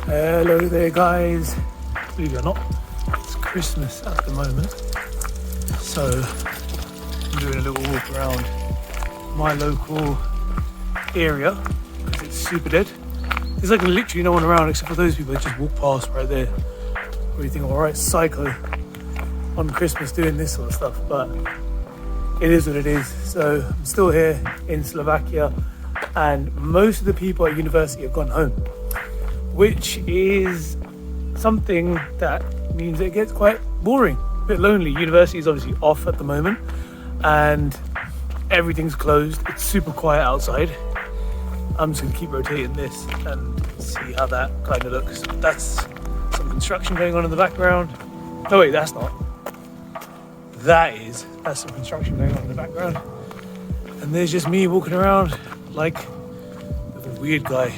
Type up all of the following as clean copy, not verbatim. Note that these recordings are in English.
Hello there guys, believe it or not, it's Christmas at the moment, so I'm doing a little walk around my local area because it's super dead. There's like literally no one around except for those people that just walk past right there. Where you think, alright, psycho on Christmas doing this sort of stuff, but it is what it is. So I'm still here in Slovakia and most of the people at university have gone home, which is something that means it gets quite boring, a bit lonely. University is obviously off at the moment and everything's closed. It's super quiet outside. I'm just gonna keep rotating this and see how that kind of looks. That's some construction going on in the background. No wait, that's not. That's some construction going on in the background. And there's just me walking around like a weird guy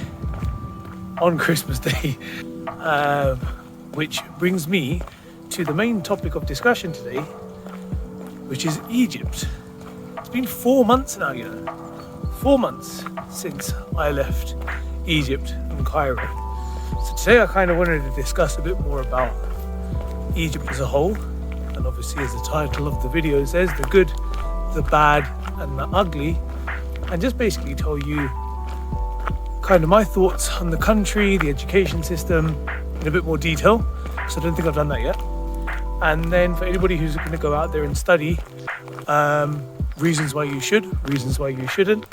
on Christmas Day. Which brings me to the main topic of discussion today, which is Egypt. It's been 4 months now, 4 months since I left Egypt and Cairo. So today I kind of wanted to discuss a bit more about Egypt as a whole. And obviously, as the title of the video says, the good, the bad and the ugly. And just basically tell you kind of my thoughts on the country, the education system in a bit more detail. So I don't think I've done that yet. And then for anybody who's going to go out there and study, reasons why you should, reasons why you shouldn't.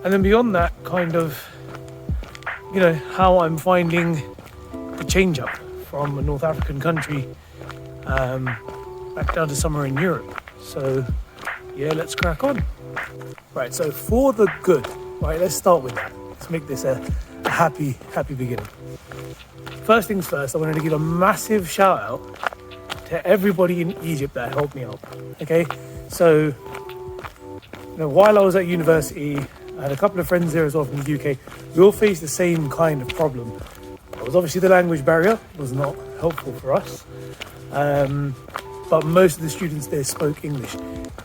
And then beyond that, kind of, how I'm finding the change up from a North African country back down to somewhere in Europe. So yeah, let's crack on. Right, so for the good, right, let's start with that. Let's make this a happy beginning. First things first, I wanted to give a massive shout out to everybody in Egypt that helped me out. Okay, so while I was at university, I had a couple of friends there as well from the UK. We all faced the same kind of problem. It was obviously the language barrier was not helpful for us, but most of the students there spoke English.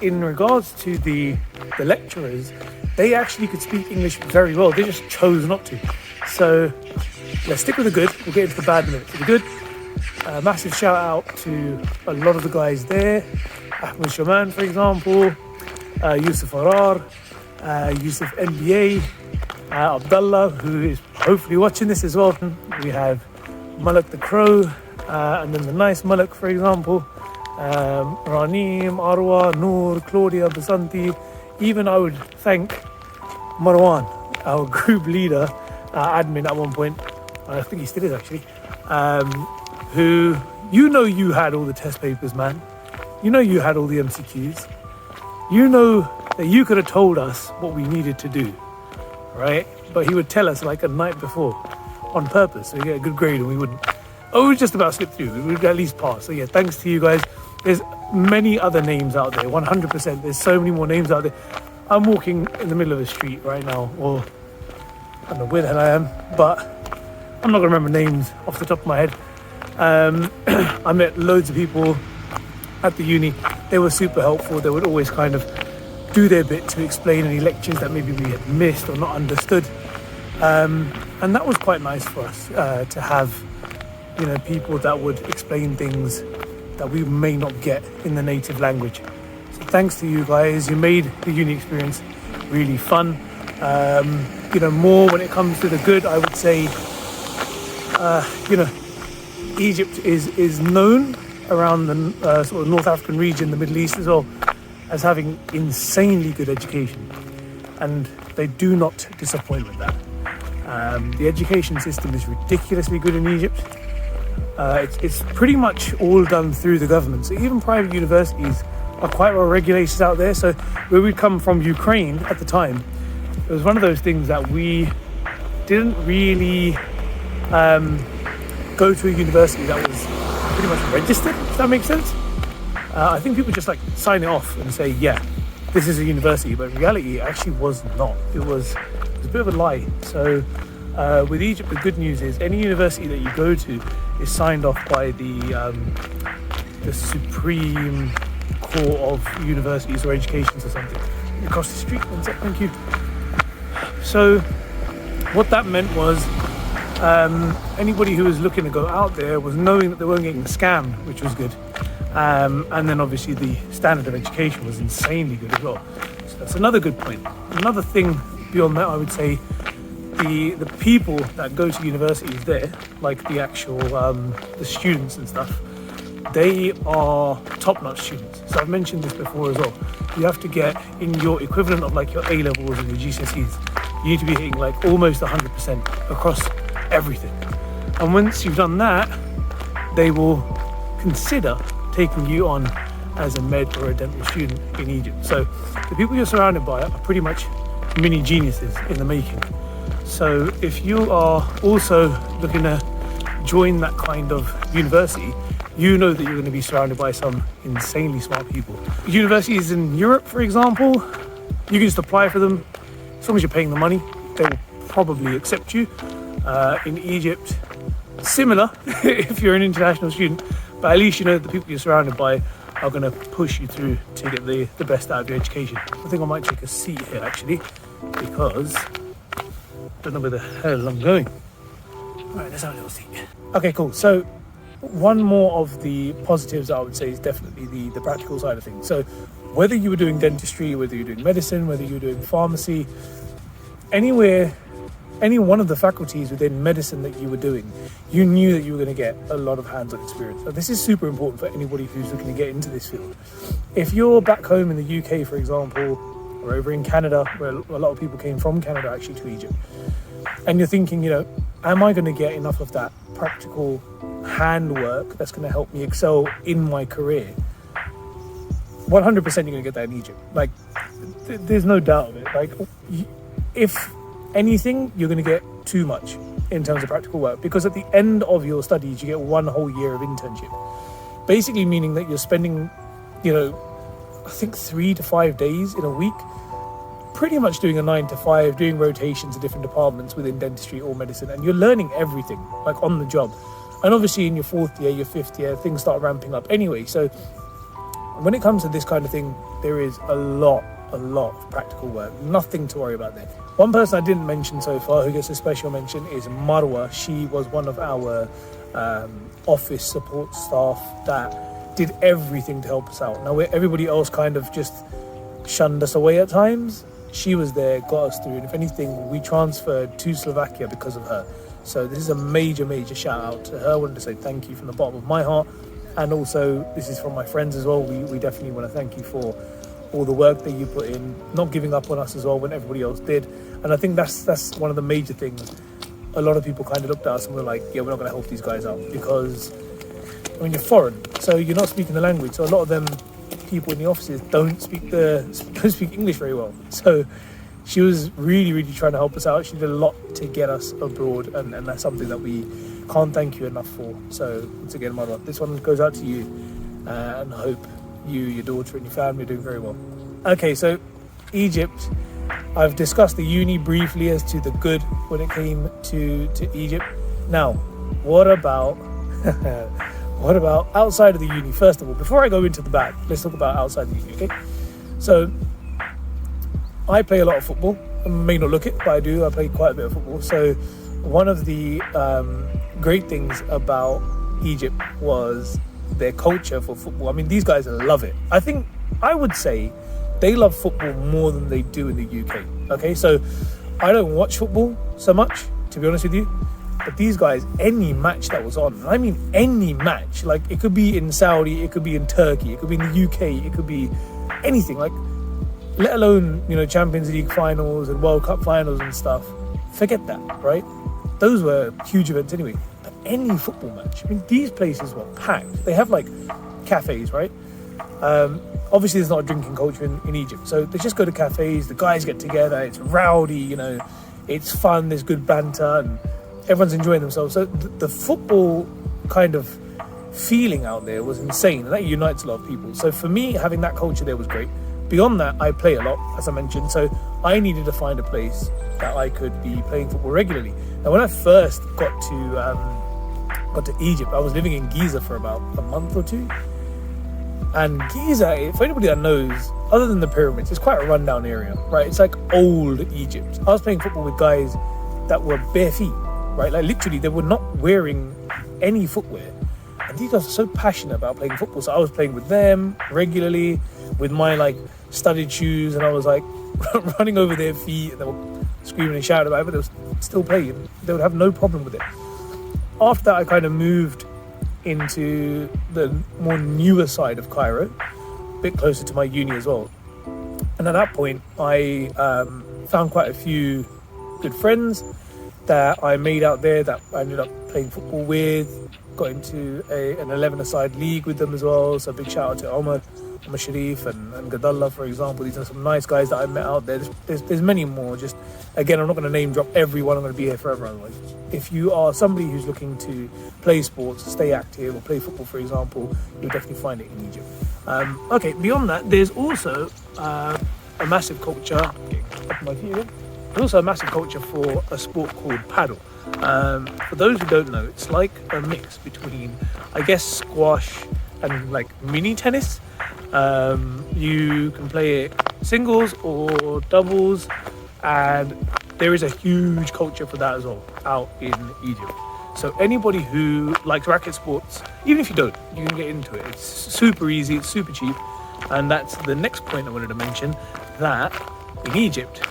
In regards to the lecturers, they actually could speak English very well. They just chose not to. So let's stick with the good. We'll get into the bad in a minute. For the good, massive shout out to a lot of the guys there. Ahmed Shaman, for example, Yousef Yousef Indian, Abdullah, who is hopefully watching this as well. We have Malak the Crow, and then the nice Malak, for example, Reem, Arwa, Nour, Claudia, Basanti. Even I would thank Marwan, our group leader, admin at one point, I think he still is actually, who, you had all the test papers, man. You had all the MCQs. That you could have told us what we needed to do, right? But he would tell us like a night before on purpose, so we get a good grade and we wouldn't. Oh, we just about slipped through. We would at least pass. So yeah, thanks to you guys. There's many other names out there, 100%. There's so many more names out there. I'm walking in the middle of the street right now, or I don't know where the hell I am, but I'm not gonna remember names off the top of my head. I met loads of people at the uni. They were super helpful. They would always kind of do their bit to explain any lectures that maybe we had missed or not understood. And that was quite nice for us to have, people that would explain things that we may not get in the native language. So thanks to you guys, you made the uni experience really fun. More when it comes to the good, I would say, Egypt is known around the sort of North African region, the Middle East as well, as having insanely good education, and they do not disappoint with that. The education system is ridiculously good in Egypt. It's pretty much all done through the government, so even private universities are quite well regulated out there. So where we come from, Ukraine at the time, it was one of those things that we didn't really go to a university that was pretty much registered, if that makes sense. I think people just like sign it off and say, yeah, this is a university, but in reality it actually was not. It was a bit of a lie. So with Egypt, the good news is any university that you go to is signed off by the Supreme Court of Universities or Educations or something. Across the street, one sec, thank you. So what that meant was Anybody who was looking to go out there was knowing that they weren't getting scammed, which was good. And then obviously the standard of education was insanely good as well. So that's another good point. Another thing beyond that, I would say the people that go to universities there, like the actual the students and stuff, they are top-notch students. So I've mentioned this before as well. You have to get in your equivalent of like your A levels and your GCSEs. You need to be hitting like almost 100% across everything. And once you've done that, they will consider taking you on as a med or a dental student in Egypt. So the people you're surrounded by are pretty much mini geniuses in the making. So if you are also looking to join that kind of university, you know that you're going to be surrounded by some insanely smart people. Universities in Europe, for example, you can just apply for them. As long as you're paying the money, they will probably accept you. In Egypt, similar if you're an international student, but at least you know that the people you're surrounded by are going to push you through to get the best out of your education. I think I might take a seat here actually, because I don't know where the hell I'm going. Right, let's have a little seat. Okay, cool. So one more of the positives I would say is definitely the practical side of things. So whether you were doing dentistry, whether you're doing medicine, whether you're doing pharmacy, anywhere, any one of the faculties within medicine that you were doing, you knew that you were going to get a lot of hands-on experience. So this is super important for anybody who's looking to get into this field. If you're back home in the UK, for example, or over in Canada, where a lot of people came from Canada actually to Egypt, and you're thinking, am I going to get enough of that practical handwork that's going to help me excel in my career? 100% you're going to get that in Egypt. Like, there's no doubt of it. Like, if anything, you're going to get too much in terms of practical work, because at the end of your studies, you get 1 whole year of internship. Basically meaning that you're spending, I think 3 to 5 days in a week, pretty much doing a 9 to 5, doing rotations of different departments within dentistry or medicine, and you're learning everything, like on the job. And obviously in your 4th year, your 5th year, things start ramping up anyway. So when it comes to this kind of thing, there is a lot of practical work, nothing to worry about there. One person I didn't mention so far who gets a special mention is Marwa. She was one of our office support staff that did everything to help us out. Now, everybody else kind of just shunned us away at times. She was there, got us through, and if anything, we transferred to Slovakia because of her. So this is a major shout out to her. I wanted to say thank you from the bottom of my heart, and also this is from my friends as well. We definitely want to thank you for all the work that you put in, not giving up on us as well when everybody else did. And I think that's one of the major things. A lot of people kind of looked at us and were like, yeah, we're not going to help these guys out because, you're foreign, so you're not speaking the language. So a lot of them people in the offices don't speak English very well. So she was really trying to help us out. She did a lot to get us abroad, and that's something that we can't thank you enough for. So once again, Mother, this one goes out to you, and I hope you, your daughter and your family are doing very well. Okay, so Egypt, I've discussed the uni briefly as to the good when it came to Egypt. Now, what about outside of the uni? First of all, before I go into the bad, let's talk about outside the uni, okay? So I play a lot of football. I may not look it, but I do. I play quite a bit of football. So one of the great things about Egypt was their culture for football. I mean, these guys love it. I would say they love football more than they do in the UK. Okay, so I don't watch football so much, to be honest with you. But these guys, any match that was on, and I mean any match, like it could be in Saudi, it could be in Turkey, it could be in the UK, it could be anything, like let alone, Champions League finals and World Cup finals and stuff. Forget that, right? Those were huge events anyway. But any football match, I mean, these places were packed. They have like cafes, right? Obviously there's not a drinking culture in Egypt, so they just go to cafes, the guys get together, it's rowdy, it's fun, there's good banter, and everyone's enjoying themselves. So the football kind of feeling out there was insane, and that unites a lot of people. So for me, having that culture there was great. Beyond that, I play a lot, as I mentioned, so I needed to find a place that I could be playing football regularly. Now, when I first got to Egypt, I was living in Giza for about a month or two. And Giza, for anybody that knows, other than the pyramids, it's quite a rundown area, right? It's like old Egypt. I was playing football with guys that were bare feet. right? Like literally, they were not wearing any footwear. And these guys are so passionate about playing football. So I was playing with them regularly with my like studded shoes, and I was like running over their feet, and they were screaming and shouting about it, but they were still playing. They would have no problem with it. After that, I kind of moved into the more newer side of Cairo, a bit closer to my uni as well. And at that point, I found quite a few good friends that I made out there that I ended up playing football with. Got into an 11-a-side league with them as well. So big shout out to Omar Sharif and Gadallah, for example. These are some nice guys that I met out there. There's many more. Just again, I'm not going to name drop everyone. I'm going to be here forever otherwise. If you are somebody who's looking to play sports, stay active, or play football, for example, you'll definitely find it in Egypt. Okay, beyond that, there's also a massive culture. There's also a massive culture for a sport called paddle. For those who don't know, it's like a mix between, I guess, squash and like mini tennis. You can play it singles or doubles, and there is a huge culture for that as well out in Egypt. So anybody who likes racket sports, even if you don't, you can get into it. It's super easy, it's super cheap. And that's the next point I wanted to mention, that in Egypt,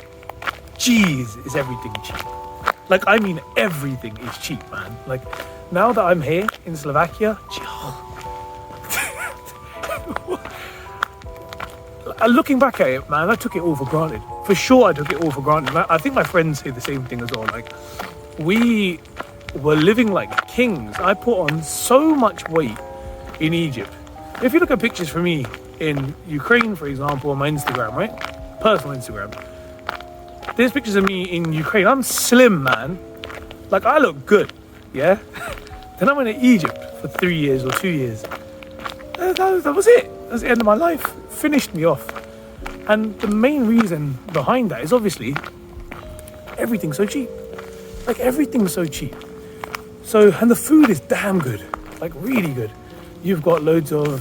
cheese is everything cheap. Like, I mean, everything is cheap, man. Like, now that I'm here in Slovakia, looking back at it, man, I took it all for granted. For sure, I took it all for granted. I think my friends say the same thing as well. Like, we were living like kings. I put on so much weight in Egypt. If you look at pictures from me in Ukraine, for example, on my Instagram, right? Personal Instagram. There's pictures of me in Ukraine. I'm slim, man. Like, I look good, yeah? Then I went to Egypt for 3 years or 2 years. That was it. That was the end of my life. Finished me off. And the main reason behind that is obviously everything's so cheap. Like, everything's so cheap. So, and the food is damn good. Like, really good. You've got loads of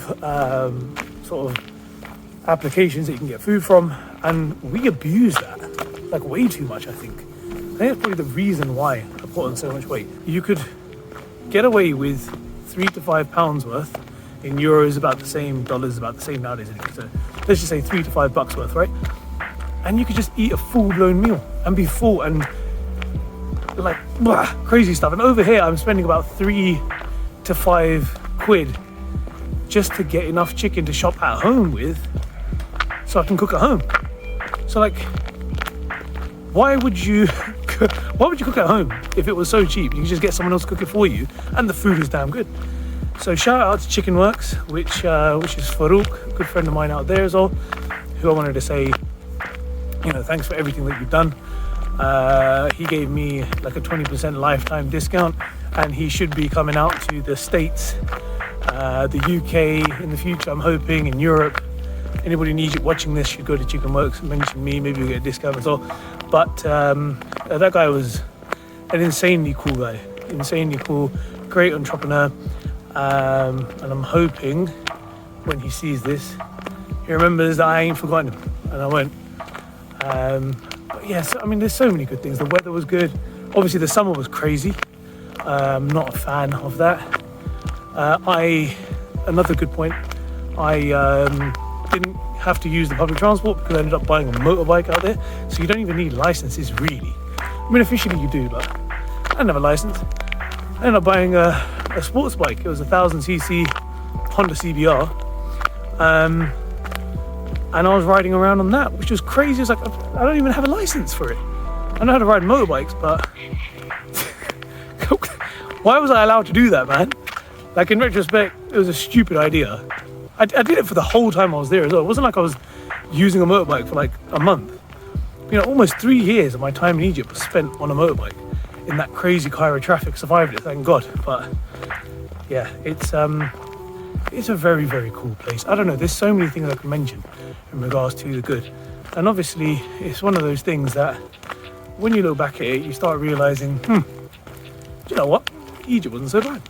sort of applications that you can get food from, and we abuse that. Like, way too much, I think. I think that's probably the reason why I put on so much weight. You could get away with £3 to £5 worth. In euros, about the same. Dollars, about the same nowadays. So let's just say $3 to $5 worth, right? And you could just eat a full-blown meal and be full and like crazy stuff. And over here, I'm spending about 3 to 5 quid just to get enough chicken to shop at home with, so I can cook at home. So like, why would you cook at home if it was so cheap? You can just get someone else to cook it for you, and the food is damn good. So shout out to Chicken Works, which is Farouk, a good friend of mine out there as well, who I wanted to say, you know, thanks for everything that you've done. He gave me like a 20% lifetime discount, and he should be coming out to the States, the UK in the future, I'm hoping, in Europe. Anybody in Egypt watching this should go to Chicken Works and mention me, maybe you'll get a discount as well. But that guy was an insanely cool guy, insanely cool, great entrepreneur. And I'm hoping when he sees this, he remembers that I ain't forgotten him, and I won't. But yes, I mean, there's so many good things. The weather was good. Obviously, the summer was crazy. I'm not a fan of that. Another good point, I didn't have to use the public transport because I ended up buying a motorbike out there. So you don't even need licenses, really. I mean, officially you do, but I didn't have a license. I ended up buying a sports bike. It was a 1000cc Honda CBR, and I was riding around on that, which was crazy. It's like, I don't even have a license for it. I know how to ride motorbikes, but why was I allowed to do that, man? Like, in retrospect, it was a stupid idea. I did it for the whole time I was there as well. It wasn't like I was using a motorbike for like a month. You know, almost 3 years of my time in Egypt was spent on a motorbike in that crazy Cairo traffic. Survived it, thank God. But yeah, it's a very, very cool place. I don't know, there's so many things I can mention in regards to the good. And obviously, it's one of those things that when you look back at it, you start realizing, you know what? Egypt wasn't so bad.